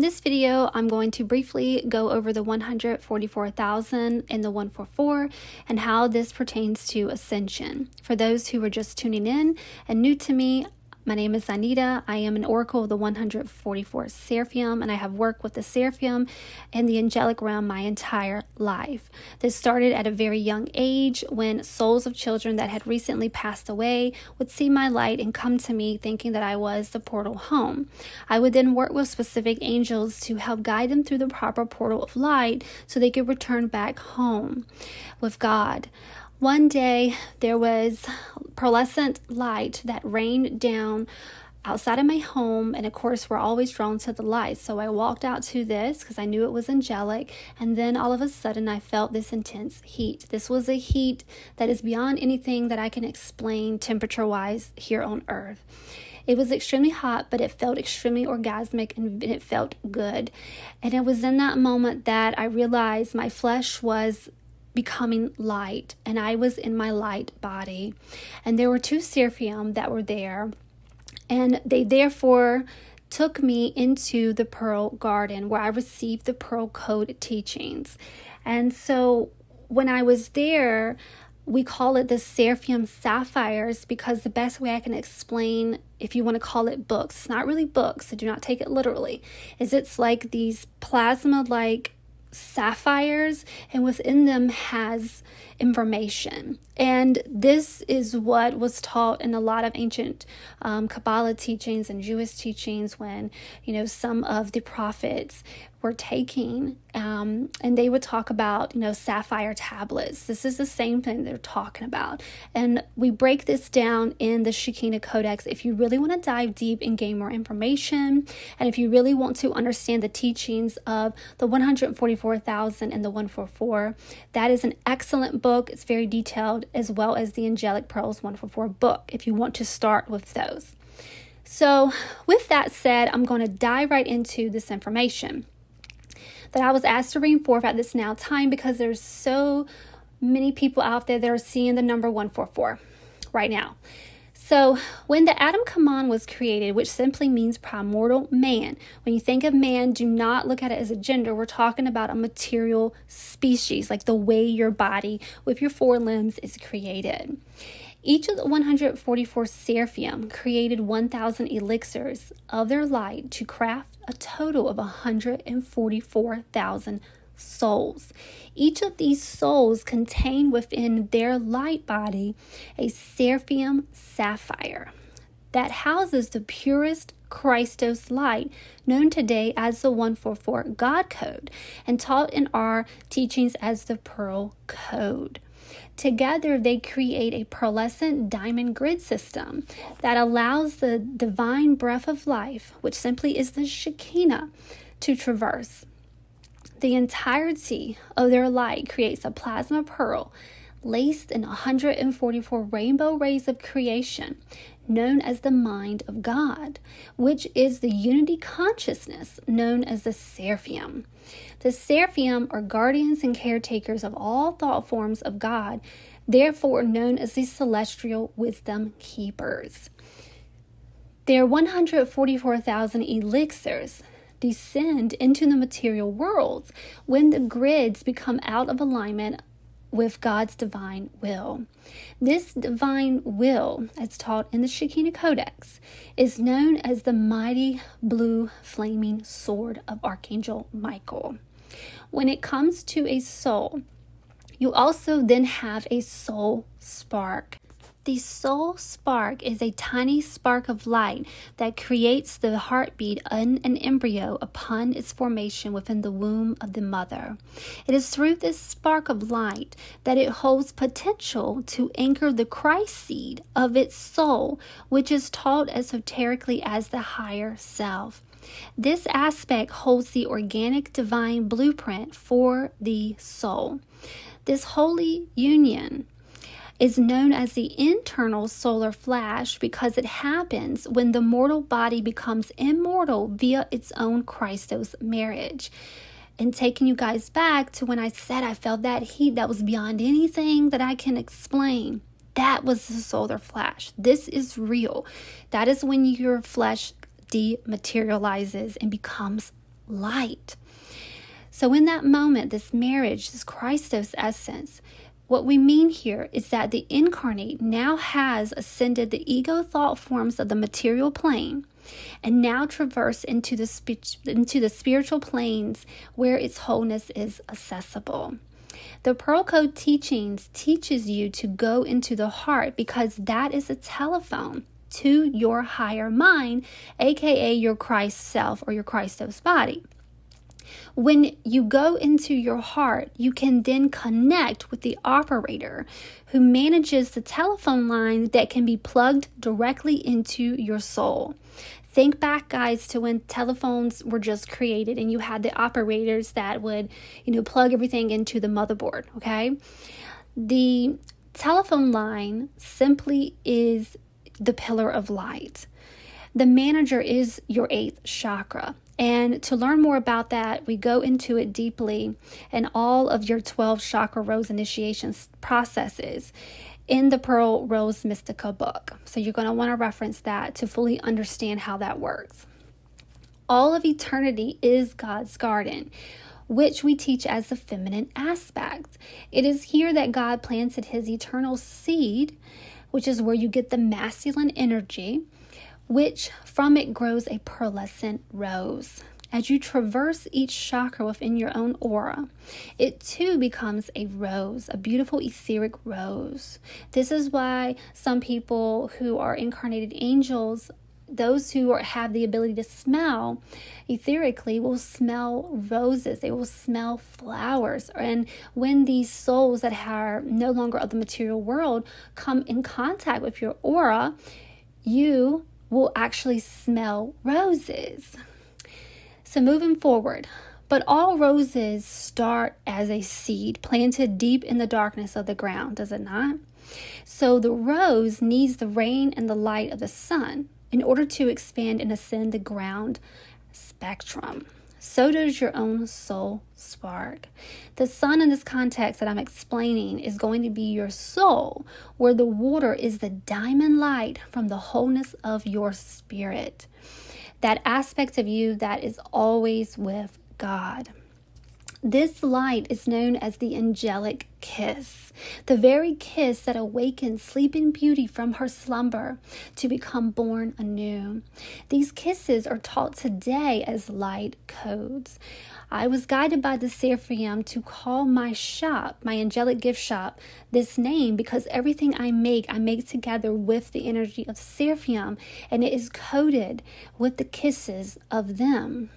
this video, I'm going to briefly go over the 144,000 and the 144 and how this pertains to Ascension. For those who are just tuning in and new to me, my name is Zaneta. I am an oracle of the 144 seraphim, and I have worked with the seraphim and the angelic realm my entire life. This started at a very young age when souls of children that had recently passed away would see my light and come to me thinking that I was the portal home. I would then work with specific angels to help guide them through the proper portal of light so they could return back home with God. One day, there was pearlescent light that rained down outside of my home, and of course, we're always drawn to the light. So I walked out to this because I knew it was angelic, and then all of a sudden, I felt this intense heat. This was a heat that is beyond anything that I can explain temperature-wise here on Earth. It was extremely hot, but it felt extremely orgasmic and it felt good. And it was in that moment that I realized my flesh was becoming light, and I was in my light body. And there were two seraphim that were there, and they therefore took me into the Pearl Garden where I received the Pearl Code teachings. And so when I was there, we call it the seraphim sapphires because the best way I can explain, if you want to call it books, it's not really books, so do not take it literally, is it's like these plasma-like sapphires, and within them has information. And this is what was taught in a lot of ancient Kabbalah teachings and Jewish teachings when, some of the prophets were taking and they would talk about, sapphire tablets. This is the same thing they're talking about. And we break this down in the Shekinah Codex if you really want to dive deep and gain more information. And if you really want to understand the teachings of the 144,000 and the 144, that is an excellent book. It's very detailed, as well as the Angelic Pearls 144 book, if you want to start with those. So with that said, I'm going to dive right into this information that I was asked to bring forth at this now time because there's so many people out there that are seeing the number 144 right now. So when the atom KIMONOS was created, which simply means primordial man, when you think of man, do not look at it as a gender. We're talking about a material species, like the way your body with your four limbs is created. Each of the 144 seraphim created 1,000 elixirs of their light to craft a total of 144,000 souls. Each of these souls contain within their light body a seraphim sapphire that houses the purest Christos light, known today as the 144 God Code and taught in our teachings as the Pearl Code. Together, they create a pearlescent diamond grid system that allows the divine breath of life, which simply is the Shekinah, to traverse. The entirety of their light creates a plasma pearl laced in 144 rainbow rays of creation, known as the mind of God, which is the unity consciousness known as the seraphim. The seraphim are guardians and caretakers of all thought forms of God, therefore known as the celestial wisdom keepers. Their 144,000 elixirs descend into the material worlds when the grids become out of alignment with God's divine will. This divine will, as taught in the Shekinah Codex, is known as the mighty blue flaming sword of Archangel Michael. When it comes to a soul, you also then have a soul spark. The soul spark is a tiny spark of light that creates the heartbeat in an embryo upon its formation within the womb of the mother. It is through this spark of light that it holds potential to anchor the Christ seed of its soul, which is taught esoterically as the higher self. This aspect holds the organic divine blueprint for the soul. This holy union is known as the internal solar flash because it happens when the mortal body becomes immortal via its own Christos marriage. And taking you guys back to when I said I felt that heat that was beyond anything that I can explain. That was the solar flash. This is real. That is when your flesh dematerializes and becomes light. So in that moment, this marriage, this Christos essence, what we mean here is that the incarnate now has ascended the ego thought forms of the material plane and now traverse into the spiritual planes where its wholeness is accessible. The Pearl Code teachings teaches you to go into the heart because that is a telephone to your higher mind, aka your Christ self or your Christos body. When you go into your heart, you can then connect with the operator who manages the telephone line that can be plugged directly into your soul. Think back, guys, to when telephones were just created and you had the operators that would, plug everything into the motherboard, okay? The telephone line simply is the pillar of light. The manager is your 8th chakra. And to learn more about that, we go into it deeply in all of your 12 chakra rose initiation processes in the Pearl Rose Mystica book. So you're going to want to reference that to fully understand how that works. All of eternity is God's garden, which we teach as the feminine aspect. It is here that God planted his eternal seed, which is where you get the masculine energy, which from it grows a pearlescent rose. As you traverse each chakra within your own aura, it too becomes a rose, a beautiful etheric rose. This is why some people who are incarnated angels, those who have the ability to smell etherically, will smell roses. They will smell flowers. And when these souls that are no longer of the material world come in contact with your aura, you will actually smell roses. So moving forward, but all roses start as a seed planted deep in the darkness of the ground, does it not? So the rose needs the rain and the light of the sun in order to expand and ascend the ground spectrum. So does your own soul spark. The sun in this context that I'm explaining is going to be your soul, where the water is the diamond light from the wholeness of your spirit. That aspect of you that is always with God. This light is known as the angelic kiss, the very kiss that awakens sleeping beauty from her slumber to become born anew. These kisses are taught today as light codes. I was guided by the seraphim to call my shop, my angelic gift shop, this name because everything I make together with the energy of seraphim, and it is coded with the kisses of them.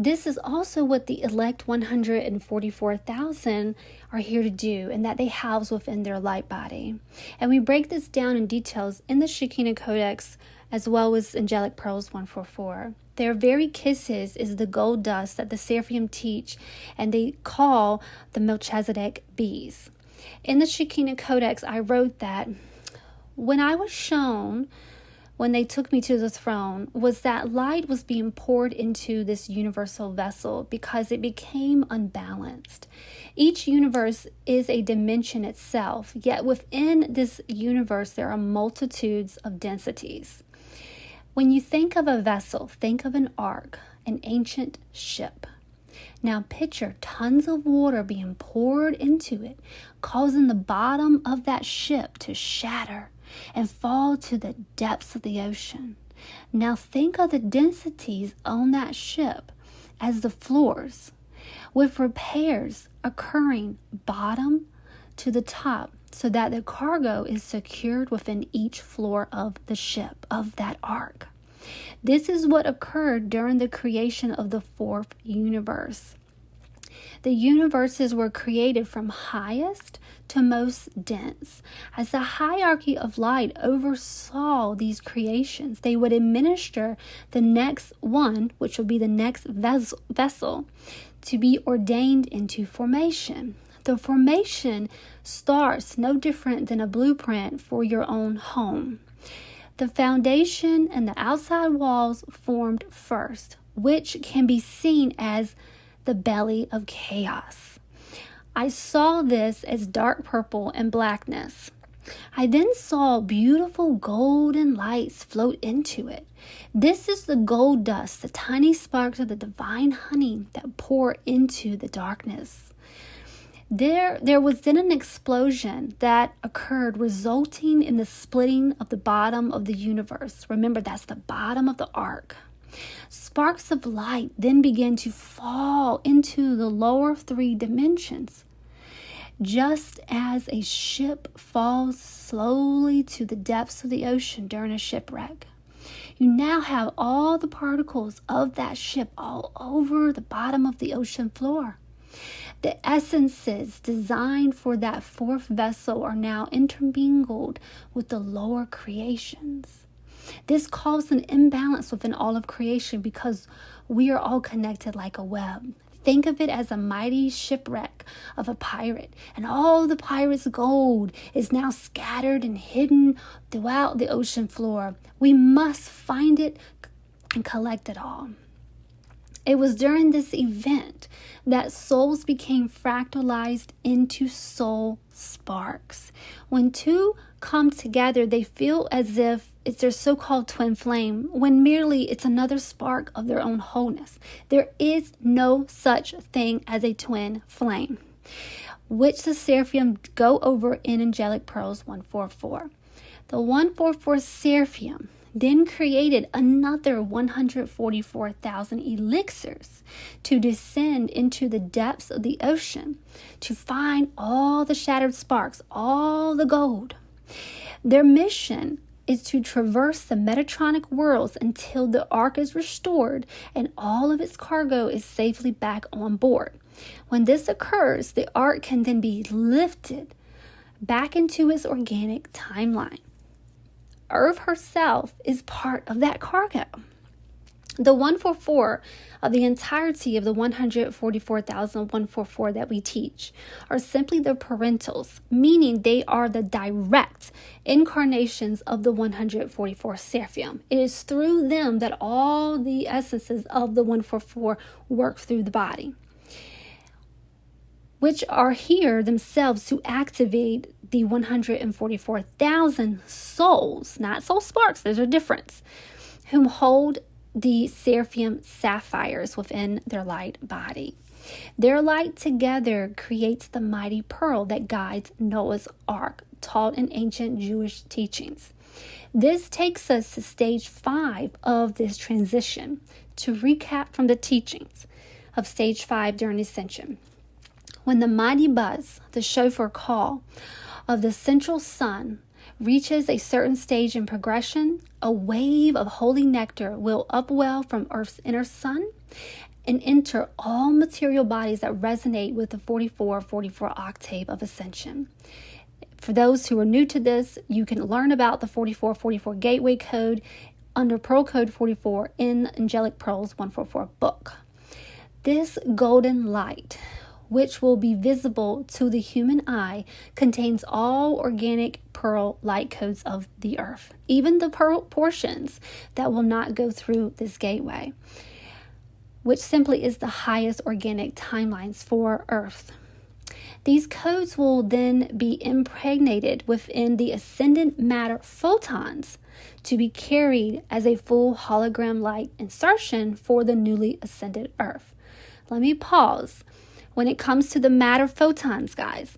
This is also what the elect 144,000 are here to do, and that they house within their light body. And we break this down in details in the Shekinah Codex as well as Angelic Pearls 144. Their very kisses is the gold dust that the seraphim teach, and they call the Melchizedek bees. In the Shekinah Codex, I wrote that when I was shown, when they took me to the throne, was that light was being poured into this universal vessel because it became unbalanced. Each universe is a dimension itself, yet within this universe there are multitudes of densities. When you think of a vessel, think of an ark, an ancient ship. Now picture tons of water being poured into it, causing the bottom of that ship to shatter and fall to the depths of the ocean. Now think of the densities on that ship as the floors, with repairs occurring bottom to the top so that the cargo is secured within each floor of the ship, of that ark. This is what occurred during the creation of the fourth universe. The universes were created from highest to most dense. As the hierarchy of light oversaw these creations, they would administer the next one, which would be the next vessel, to be ordained into formation. The formation starts no different than a blueprint for your own home. The foundation and the outside walls formed first, which can be seen as the belly of chaos. I saw this as dark purple and blackness. I then saw beautiful golden lights float into it. This is the gold dust, the tiny sparks of the divine honey that pour into the darkness. There was then an explosion that occurred, resulting in the splitting of the bottom of the universe. Remember, that's the bottom of the arc. Sparks of light then began to fall into the lower 3 dimensions. Just as a ship falls slowly to the depths of the ocean during a shipwreck, you now have all the particles of that ship all over the bottom of the ocean floor. The essences designed for that 4th vessel are now intermingled with the lower creations. This caused an imbalance within all of creation because we are all connected like a web. Think of it as a mighty shipwreck of a pirate, and all the pirate's gold is now scattered and hidden throughout the ocean floor. We must find it and collect it all. It was during this event that souls became fractalized into soul sparks. When 2 come together, they feel as if it's their so-called twin flame, when merely it's another spark of their own wholeness. There is no such thing as a twin flame, which the seraphim go over in Angelic Pearls 144. The 144 seraphim then created another 144,000 elixirs to descend into the depths of the ocean to find all the shattered sparks, all the gold. Their mission is to traverse the Metatronic worlds until the ark is restored and all of its cargo is safely back on board. When this occurs, the ark can then be lifted back into its organic timeline. Earth herself is part of that cargo. The 144 of the entirety of the 144,144 that we teach are simply the parentals, meaning they are the direct incarnations of the 144 seraphim. It is through them that all the essences of the 144 work through the body, which are here themselves to activate the 144,000 souls, not soul sparks, there's a difference, whom hold the seraphim sapphires within their light body. Their light together creates the mighty pearl that guides Noah's Ark, taught in ancient Jewish teachings. This takes us to stage 5 of this transition. To recap from the teachings of stage 5 during Ascension, when the mighty buzz, the shofar call of the central sun, reaches a certain stage in progression, a wave of holy nectar will upwell from Earth's inner sun and enter all material bodies that resonate with the 4444 octave of Ascension. For those who are new to this, you can learn about the 4444 gateway code under Pearl Code 44 in Angelic Pearls 144 book. This golden light, which will be visible to the human eye, contains all organic pearl light codes of the earth, even the pearl portions that will not go through this gateway, which simply is the highest organic timelines for Earth. These codes will then be impregnated within the ascendant matter photons to be carried as a full hologram light insertion for the newly ascended Earth. Let me pause. When it comes to the matter photons, guys,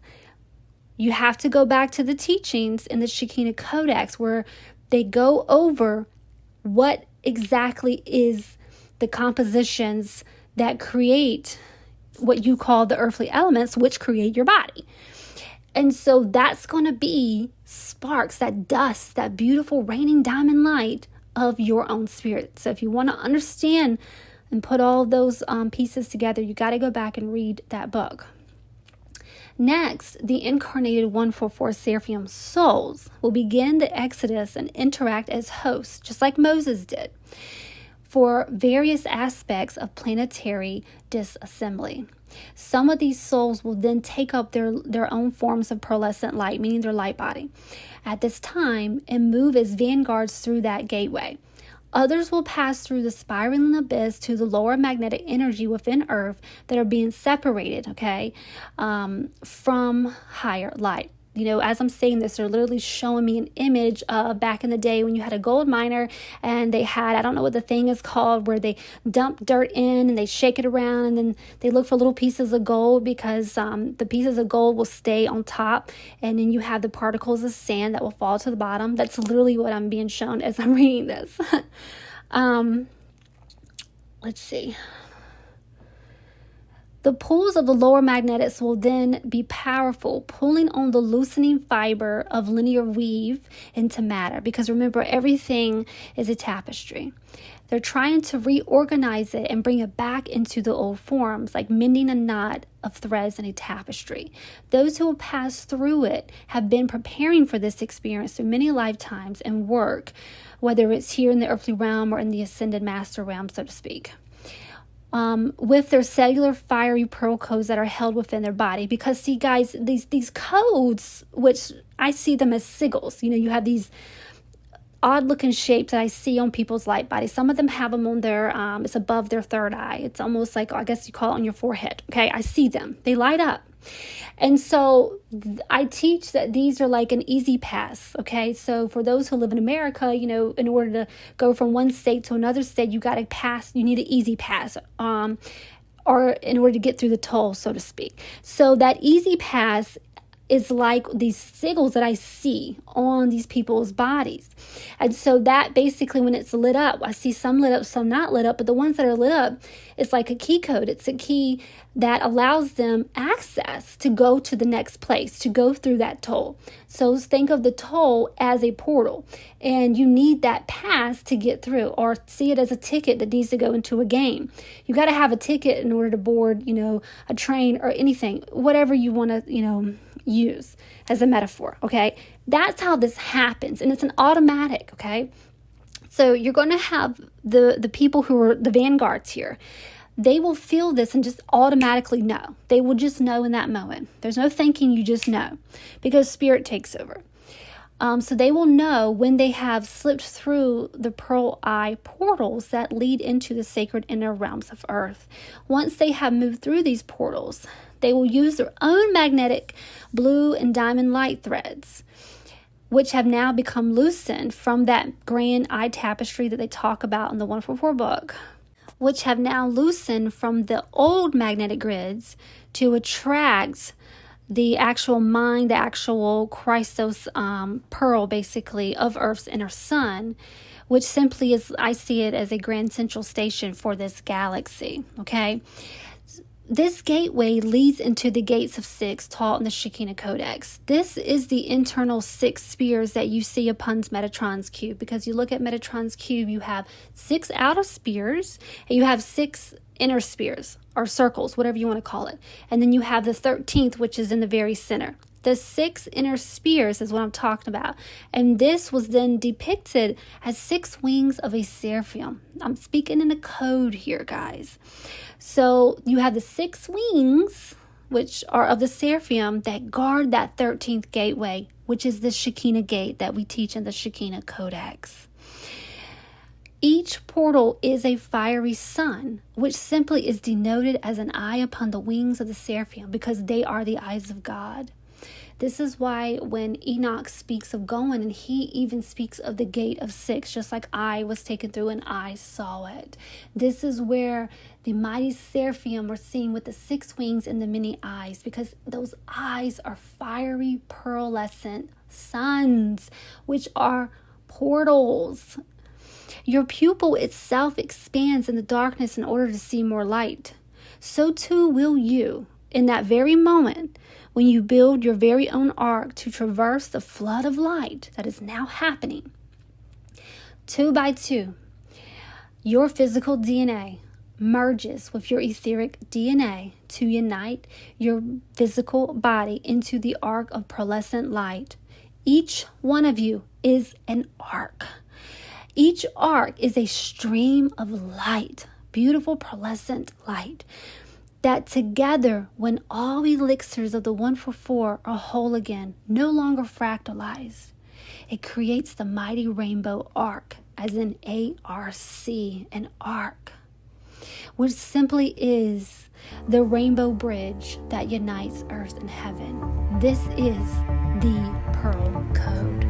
you have to go back to the teachings in the Shekinah Codex where they go over what exactly is the compositions that create what you call the earthly elements, which create your body. And so that's going to be sparks, that dust, that beautiful raining diamond light of your own spirit. So if you want to understand and put all those pieces together, you got to go back and read that book. Next, the incarnated 144 seraphim souls will begin the exodus and interact as hosts, just like Moses did, for various aspects of planetary disassembly. Some of these souls will then take up their own forms of pearlescent light, meaning their light body, at this time and move as vanguards through that gateway. Others will pass through the spiraling abyss to the lower magnetic energy within Earth that are being separated, from higher light. as I'm saying this, they're literally showing me an image of back in the day when you had a gold miner and they had, I don't know what the thing is called, where they dump dirt in and they shake it around and then they look for little pieces of gold, because the pieces of gold will stay on top, and then you have the particles of sand that will fall to the bottom. That's literally what I'm being shown as I'm reading this. Let's see. The pulls of the lower magnetics will then be powerful, pulling on the loosening fiber of linear weave into matter. Because remember, everything is a tapestry. They're trying to reorganize it and bring it back into the old forms, like mending a knot of threads in a tapestry. Those who will pass through it have been preparing for this experience through many lifetimes and work, whether it's here in the earthly realm or in the ascended master realm, so to speak. With their cellular fiery pearl codes that are held within their body. Because see, guys, these codes, which I see them as sigils, you have these odd looking shapes that I see on people's light bodies. Some of them have them on their, it's above their third eye. It's almost like, I guess you call it on your forehead. Okay, I see them. They light up. And so I teach that these are like an easy pass. Okay, so for those who live in America, in order to go from one state to another state, you got to pass, you need an easy pass, or in order to get through the toll, so to speak. So that easy pass is like these sigils that I see on these people's bodies. And so that basically, when it's lit up, I see some lit up, some not lit up, but the ones that are lit up, it's like a key code. It's a key that allows them access to go to the next place, to go through that toll. So think of the toll as a portal, and you need that pass to get through, or see it as a ticket that needs to go into a game. You got to have a ticket in order to board, a train or anything, whatever you want to, use as a metaphor. Okay, that's how this happens, and it's an automatic. Okay, so you're going to have the people who are the vanguards here. They will feel this and just automatically know. They will just know in that moment. There's no thinking, you just know, because spirit takes over. So they will know when they have slipped through the pearl eye portals that lead into the sacred inner realms of earth. Once they have moved through these portals, they will use their own magnetic blue and diamond light threads, which have now become loosened from that grand eye tapestry that they talk about in the 144 book, which have now loosened from the old magnetic grids to attract the actual mind, the actual Christos pearl, basically, of Earth's inner sun, which simply is, I see it as a grand central station for this galaxy, okay? This gateway leads into the gates of six taught in the Shekinah Codex. This is the internal six spheres that you see upon Metatron's cube, because you look at Metatron's cube, you have 6 outer spheres and you have 6 inner spheres or circles, whatever you want to call it. And then you have the 13th, which is in the very center. The 6 inner spheres is what I'm talking about. And this was then depicted as 6 wings of a seraphim. I'm speaking in a code here, guys. So you have the 6 wings, which are of the seraphim, that guard that 13th gateway, which is the Shekinah gate that we teach in the Shekinah Codex. Each portal is a fiery sun, which simply is denoted as an eye upon the wings of the seraphim, because they are the eyes of God. This is why when Enoch speaks of going, and he even speaks of the gate of 6, just like I was taken through and I saw it. This is where the mighty seraphim were seen with the 6 wings and the many eyes, because those eyes are fiery pearlescent suns, which are portals. Your pupil itself expands in the darkness in order to see more light. So too will you, in that very moment, when you build your very own ark to traverse the flood of light that is now happening. 2 by 2, your physical DNA merges with your etheric DNA to unite your physical body into the ark of pearlescent light. Each one of you is an ark. Each ark is a stream of light, beautiful pearlescent light, that together, when all elixirs of the 144 are whole again, no longer fractalized, it creates the mighty rainbow arc, as in ARC, an arc, which simply is the rainbow bridge that unites earth and heaven. This is the Pearl Code.